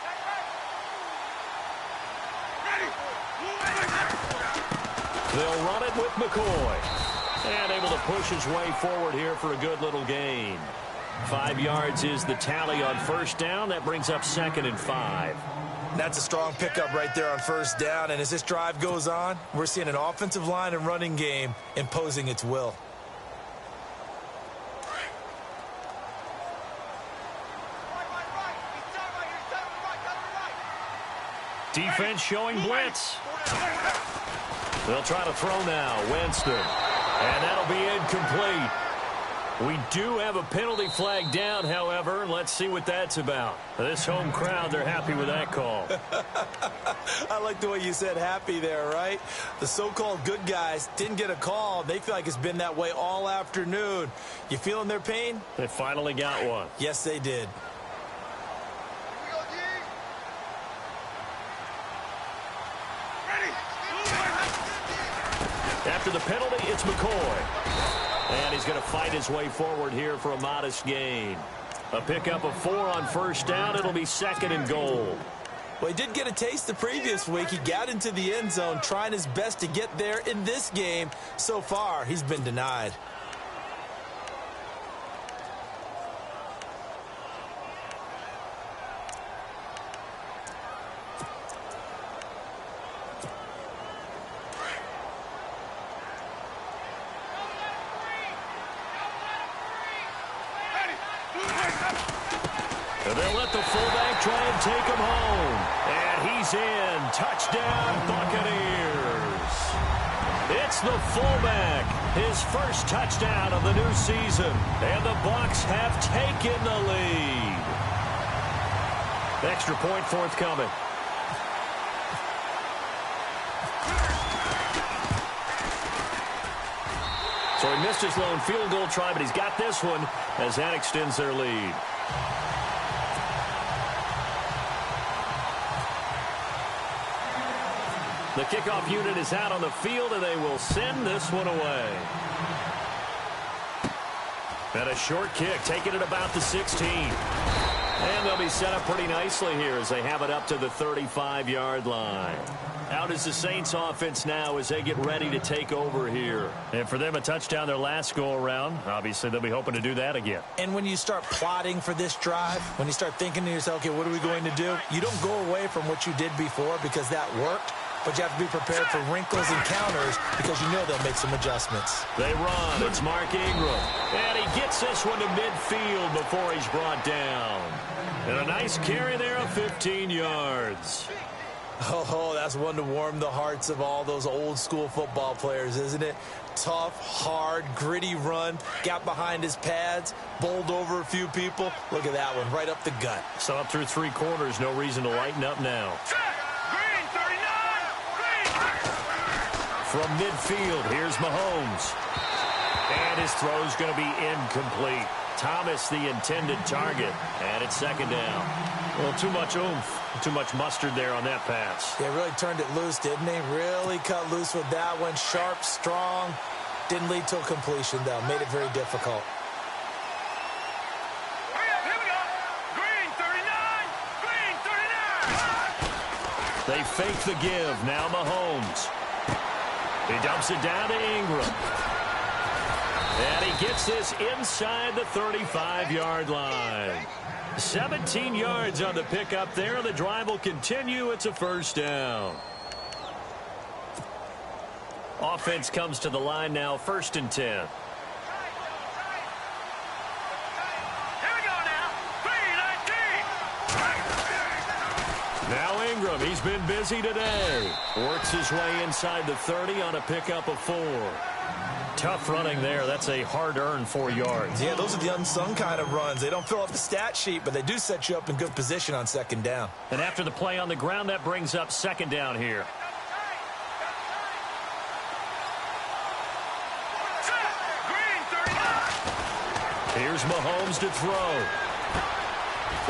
They'll run it with McCoy. And able to push his way forward here for a good little gain. 5 yards is the tally on 1st down. That brings up 2nd and 5. That's a strong pickup right there on 1st down. And as this drive goes on, we're seeing an offensive line and running game imposing its will. Defense showing blitz. They'll try to throw now. Winston. And that'll be incomplete. We do have a penalty flag down, however. Let's see what that's about. This home crowd, they're happy with that call. I like the way you said happy there, right? The so-called good guys didn't get a call. They feel like it's been that way all afternoon. You feeling their pain? They finally got one. Yes, they did. After the penalty, it's McCoy. And he's going to fight his way forward here for a modest gain. A pickup of 4 on 1st down. It'll be 2nd and goal. Well, he did get a taste the previous week. He got into the end zone, trying his best to get there in this game. So far, he's been denied. And they'll let the fullback try and take him home. And he's in. Touchdown, Buccaneers. It's the fullback. His first touchdown of the new season. And the Bucs have taken the lead. Extra point forthcoming. So he missed his lone field goal try, but he's got this one as that extends their lead. The kickoff unit is out on the field, and they will send this one away. And a short kick, taking it about the 16. And they'll be set up pretty nicely here as they have it up to the 35-yard line. Out is the Saints offense now as they get ready to take over here. And for them, a touchdown their last go-around. Obviously, they'll be hoping to do that again. And when you start plotting for this drive, when you start thinking to yourself, okay, what are we going to do? You don't go away from what you did before because that worked. But you have to be prepared for wrinkles and counters because you know they'll make some adjustments. They run. It's Mark Ingram. And he gets this one to midfield before he's brought down. And a nice carry there of 15 yards. Oh, that's one to warm the hearts of all those old-school football players, isn't it? Tough, hard, gritty run. Got behind his pads, bowled over a few people. Look at that one, right up the gut. So up through 3 quarters, no reason to lighten up now. From midfield, here's Mahomes. And his throw's going to be incomplete. Thomas, the intended target. And it's second down. Well, too much oomph, too much mustard there on that pass. Yeah, really turned it loose, didn't he? Really cut loose with that one. Sharp, strong. Didn't lead to a completion, though. Made it very difficult. Here we go. Green 39. Green 39. They fake the give. Now Mahomes. He dumps it down to Ingram. And he gets this inside the 35-yard line. 17 yards on the pickup there. The drive will continue. It's a first down. Offense comes to the line now, 1st and 10. Here we go now. 3-19. Now Ingram, he's been busy today. Works his way inside the 30 on a pickup of 4. Tough running there. That's a hard-earned 4 yards. Yeah, those are the unsung kind of runs. They don't fill up the stat sheet, but they do set you up in good position on second down. And after the play on the ground, that brings up second down here. Green 39. Here's Mahomes to throw.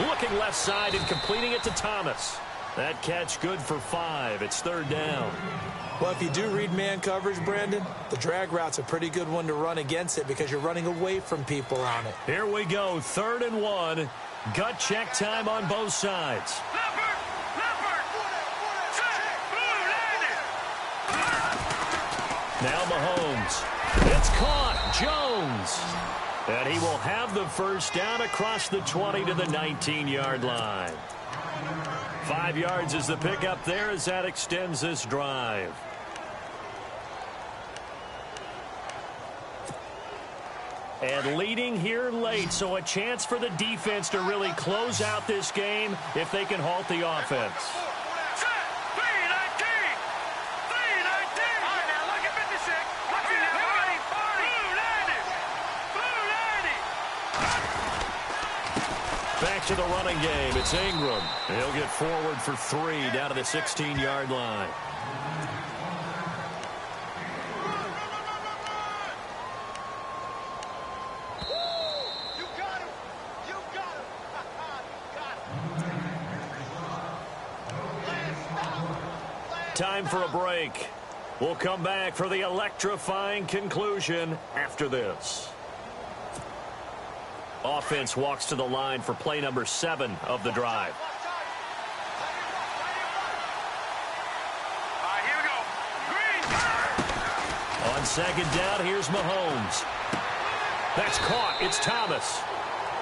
Looking left side and completing it to Thomas. That catch good for 5. It's 3rd down. Well, if you do read man coverage, Brandon, the drag route's a pretty good one to run against it because you're running away from people on it. Here we go, 3rd and 1. Gut check time on both sides. Leopard. Check. Blue landed. Now Mahomes. It's caught. Jones. And he will have the first down across the 20 to the 19-yard line. 5 yards is the pickup there as that extends this drive. And leading here late, so a chance for the defense to really close out this game if they can halt the offense. Check. 3-19. 3-19. All right, now look at 56. Watch it now. Blue landed. Back to the running game. It's Ingram. He'll get forward for 3 down to the 16-yard line. You got him. You got him. Time for a break. We'll come back for the electrifying conclusion after this. Offense walks to the line for play number 7 of the drive. All right, here we go. Green. On second down, here's Mahomes. That's caught. It's Thomas.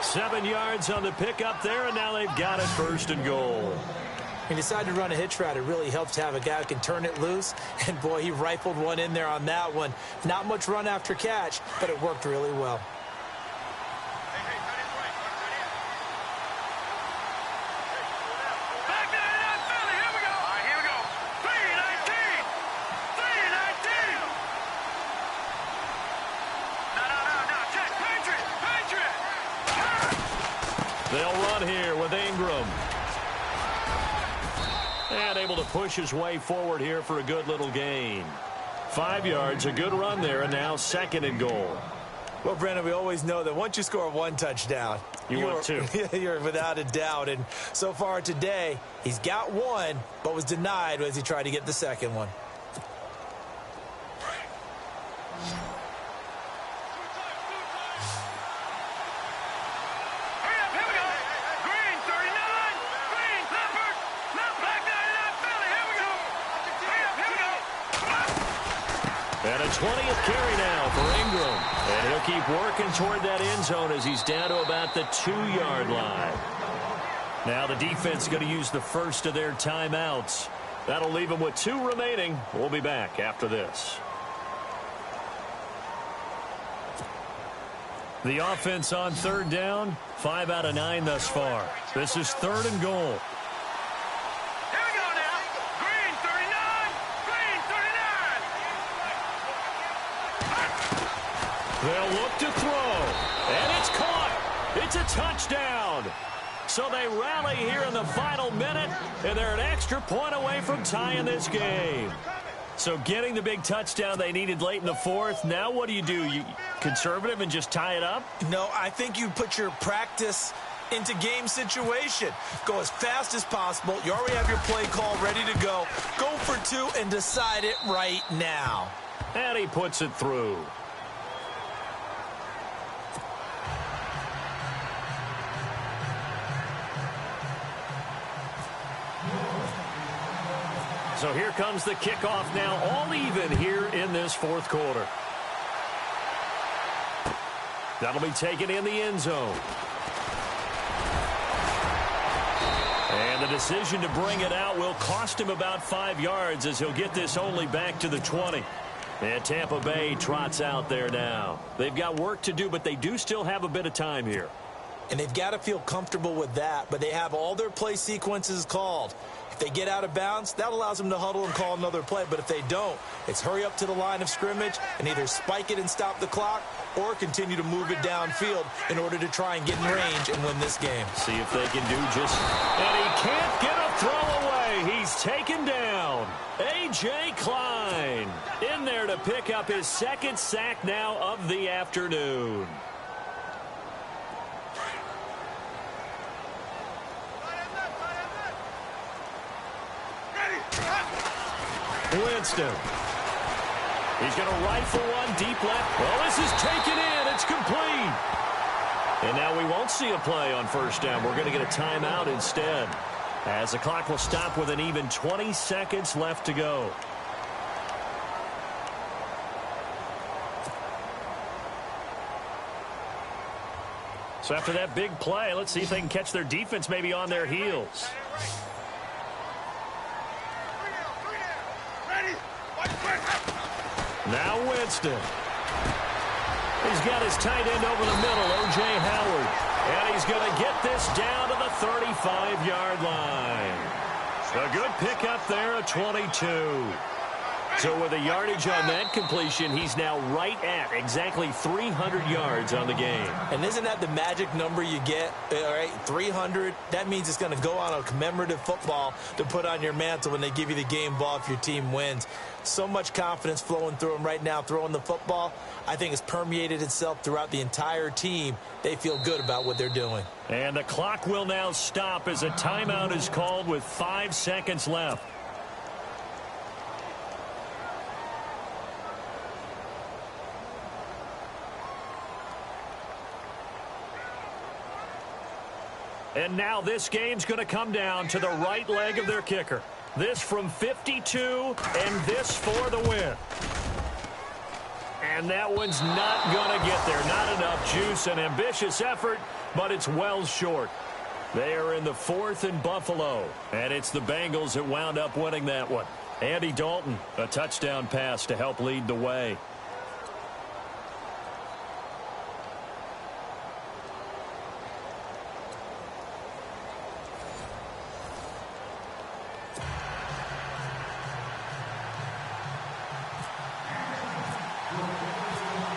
7 yards on the pickup there, and now they've got it 1st and goal. He decided to run a hitch route. It really helps to have a guy who can turn it loose. And, boy, he rifled one in there on that one. Not much run after catch, but it worked really well. Back to the NFL. Here we go. All right, here we go. 3-19. 3-19. No. Check. Patriot. They'll run here with Ingram. And able to push his way forward here for a good little gain. 5 yards, a good run there, and now 2nd and goal. Well, Brandon, we always know that once you score 1 touchdown, want 2. You're without a doubt. And so far today, he's got 1, but was denied as he tried to get the 2nd one. Hurry up, here we go. Green And a 20th carry now for Ingram. And he'll keep working toward that end zone as he's down to about the 2-yard line. Now the defense going to use the first of their timeouts. That'll leave them with 2 remaining. We'll be back after this. The offense on 3rd down, 5 out of 9 thus far. This is 3rd and goal. Here we go now. Green 39. Green 39. They'll look to throw. And it's caught. It's a touchdown. So they rally here in the final minute, and they're an extra point away from tying this game. So getting the big touchdown they needed late in the 4th. Now what do? You conservative and just tie it up? No, I think you put your practice into game situation. Go as fast as possible. You already have your play call ready to go. Go for 2 and decide it right now. And he puts it through. So here comes the kickoff now, all even here in this 4th quarter. That'll be taken in the end zone. And the decision to bring it out will cost him about 5 yards as he'll get this only back to the 20. And Tampa Bay trots out there now. They've got work to do, but they do still have a bit of time here. And they've got to feel comfortable with that, but they have all their play sequences called. If they get out of bounds, that allows them to huddle and call another play. But if they don't, it's hurry up to the line of scrimmage and either spike it and stop the clock or continue to move it downfield in order to try and get in range and win this game. See if they can do just... And he can't get a throw away. He's taken down. A.J. Klein in there to pick up his 2nd sack now of the afternoon. Winston. He's going to rifle one deep left. Well, this is taken in. It's complete. And now we won't see a play on 1st down. We're going to get a timeout instead, as the clock will stop with an even 20 seconds left to go. So after that big play, let's see if they can catch their defense maybe on their heels. Now Winston. He's got his tight end over the middle, O.J. Howard. And he's going to get this down to the 35-yard line. A good pickup there, a 22. So with the yardage on that completion, he's now right at exactly 300 yards on the game. And isn't that the magic number you get? All right, 300. That means it's going to go on a commemorative football to put on your mantle when they give you the game ball if your team wins. So much confidence flowing through him right now throwing the football. I think it's permeated itself throughout the entire team. They feel good about what they're doing. And the clock will now stop as a timeout is called with 5 seconds left. And now this game's going to come down to the right leg of their kicker. This from 52, and this for the win. And that one's not going to get there. Not enough juice, an ambitious effort, but it's well short. They are in the 4th and Buffalo, and it's the Bengals that wound up winning that one. Andy Dalton, a touchdown pass to help lead the way.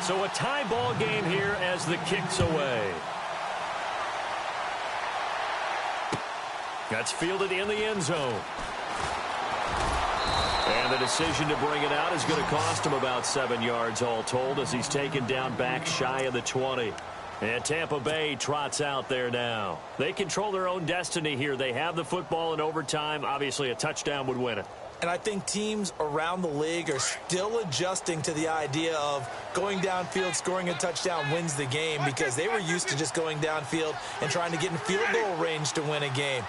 So a tie ball game here as the kick's away. That's fielded in the end zone. And the decision to bring it out is going to cost him about 7 yards all told as he's taken down back shy of the 20. And Tampa Bay trots out there now. They control their own destiny here. They have the football in overtime. Obviously, a touchdown would win it. And I think teams around the league are still adjusting to the idea of going downfield, scoring a touchdown wins the game, because they were used to just going downfield and trying to get in field goal range to win a game.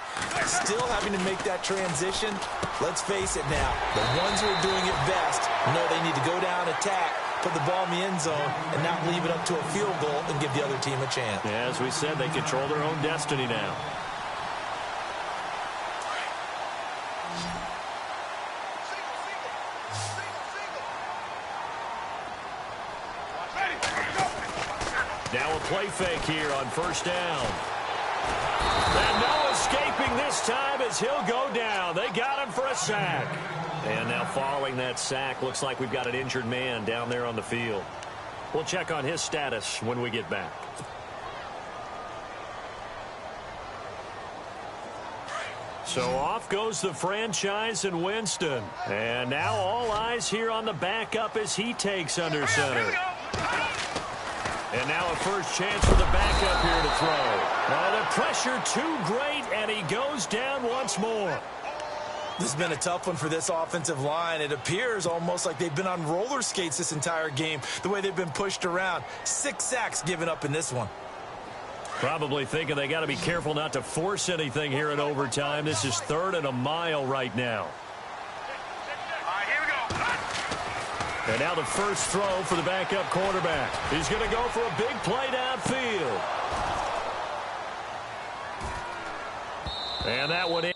Still having to make that transition. Let's face it now, the ones who are doing it best know they need to go down, attack, put the ball in the end zone, and not leave it up to a field goal and give the other team a chance. Yeah, as we said, they control their own destiny now. Now a play fake here on first down. And no escaping this time as he'll go down. They got him for a sack. And now following that sack, looks like we've got an injured man down there on the field. We'll check on his status when we get back. So off goes the franchise and Winston. And now all eyes here on the backup as he takes under center. And now a first chance for the backup here to throw. Oh, the pressure too great, and he goes down once more. This has been a tough one for this offensive line. It appears almost like they've been on roller skates this entire game, the way they've been pushed around. 6 sacks given up in this one. Probably thinking they got to be careful not to force anything here in overtime. This is 3rd and a mile right now. And now the first throw for the backup quarterback. He's going to go for a big play downfield. And that one in.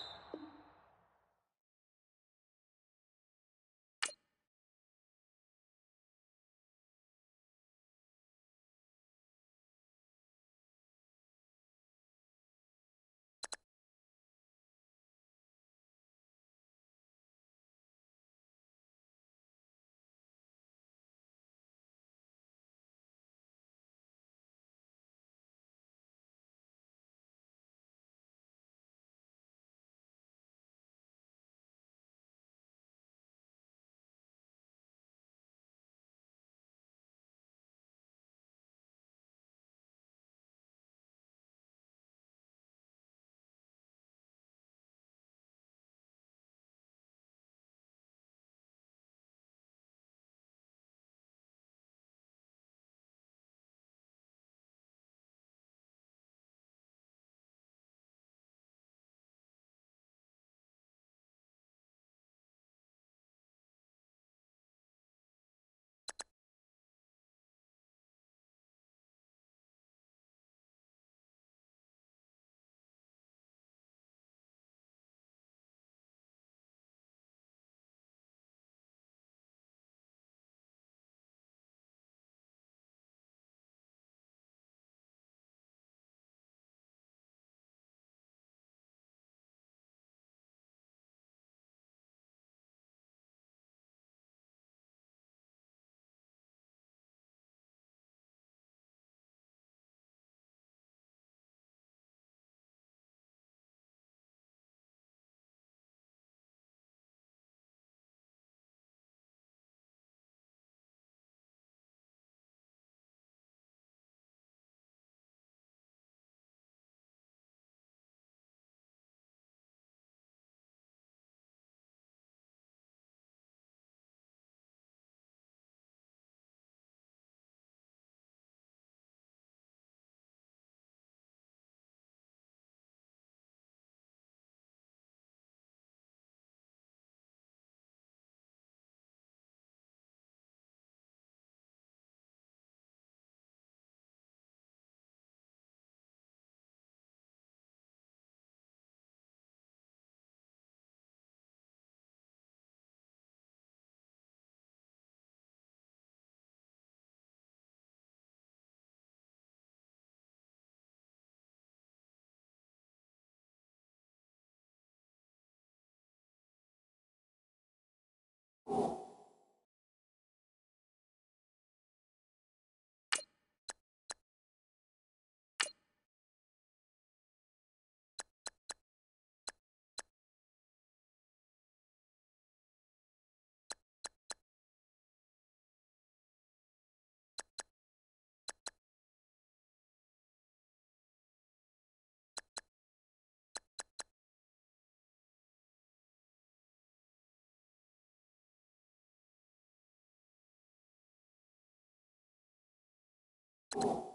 You